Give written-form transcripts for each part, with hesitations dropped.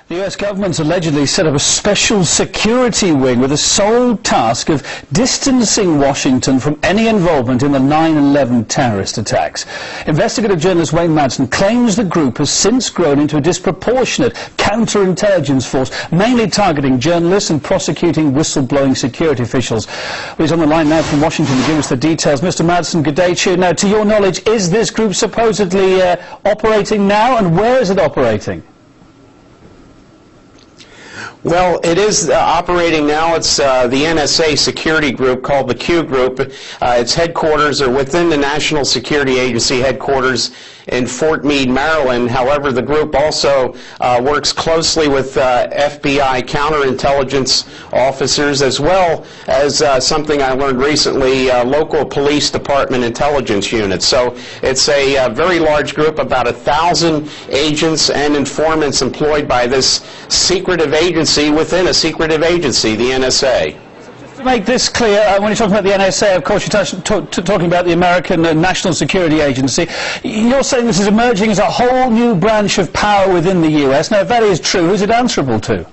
The US government's allegedly set up a special security wing with the sole task of distancing Washington from any involvement in the 9/11 terrorist attacks. Investigative journalist Wayne Madsen claims the group has since grown into a disproportionate counterintelligence force, mainly targeting journalists and prosecuting whistleblowing security officials. Well, he's on the line now from Washington to give us the details. Mr. Madsen, good day to you. Now, to your knowledge, is this group supposedly operating now, and where is it operating? Well, it is operating now. It's the NSA Security group called the Q Group. Its headquarters are within the National Security Agency headquarters in Fort Meade, Maryland. However, the group also works closely with FBI counterintelligence officers, as well as something I learned recently, local police department intelligence units. So it's a very large group, about 1,000 agents and informants employed by this secretive agency within a secretive agency, the NSA. To make this clear, when you're talking about the NSA, of course, you're talking about the American National Security Agency. You're saying this is emerging as a whole new branch of power within the US. Now, if that is true, who's it answerable to?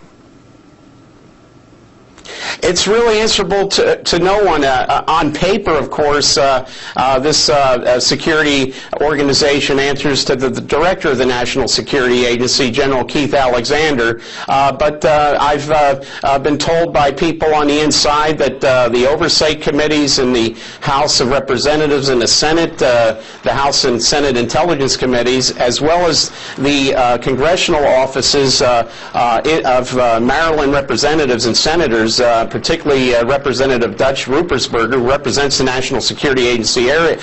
It's really answerable to no one. On paper, of course, this security organization answers to the director of the National Security Agency, General Keith Alexander. But I've been told by people on the inside that the oversight committees in the House of Representatives and the Senate, the House and Senate Intelligence Committees, as well as the congressional offices of Maryland representatives and senators, particularly Representative Dutch Rupersberger, who represents the National Security Agency area,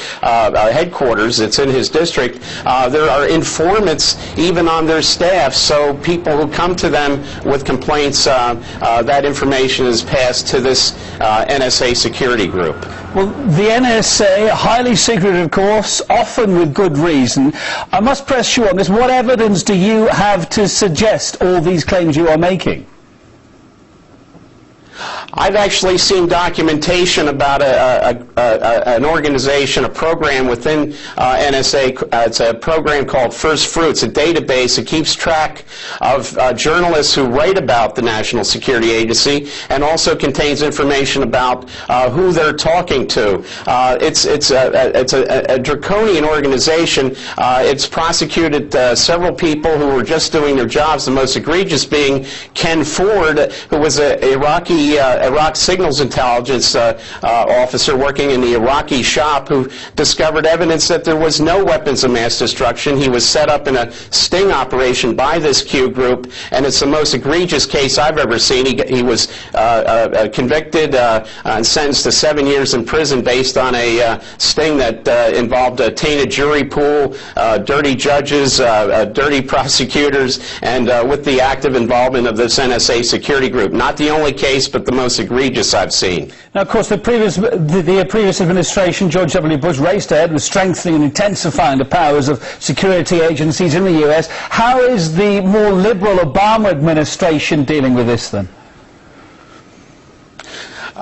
headquarters. It's in his district. There are informants even on their staff, so people who come to them with complaints, that information is passed to this NSA security group. Well, the NSA, highly secretive, of course, often with good reason. I must press you on this. What evidence do you have to suggest all these claims you are making? I've actually seen documentation about an organization, a program within NSA. It's a program called First Fruits, a database that keeps track of journalists who write about the National Security Agency, and also contains information about who they're talking to. It's a draconian organization. It's prosecuted several people who were just doing their jobs, the most egregious being Ken Ford, who was an Iraq signals intelligence officer working in the Iraqi shop, who discovered evidence that there was no weapons of mass destruction. He was set up in a sting operation by this Q group, and it's the most egregious case I've ever seen. He was convicted and sentenced to 7 years in prison based on a sting that involved a tainted jury pool, dirty judges, dirty prosecutors, and with the active involvement of this NSA security group. Not the only case, but the most egregious I've seen. Now, of course, the previous administration, George W. Bush, raced ahead with strengthening and intensifying the powers of security agencies in the US. How is the more liberal Obama administration dealing with this, then?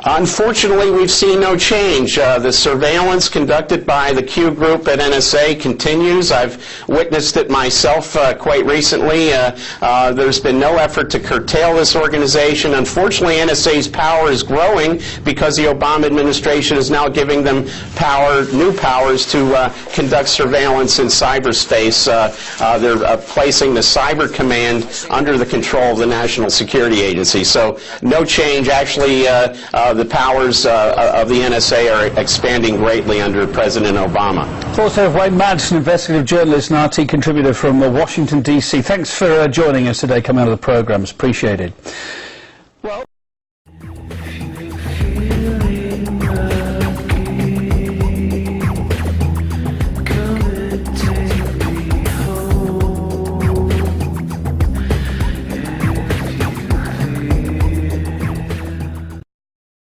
Unfortunately, we've seen no change. The surveillance conducted by the Q Group at NSA continues. I've witnessed it myself quite recently. There's been no effort to curtail this organization. Unfortunately, NSA's power is growing because the Obama administration is now giving them new powers to conduct surveillance in cyberspace. They're placing the Cyber Command under the control of the National Security Agency. So no change. Actually, the powers of the NSA are expanding greatly under President Obama. Also, Wayne Madsen, investigative journalist and RT contributor from Washington, D.C. Thanks for joining us today, coming out of the program. It's appreciated. Well.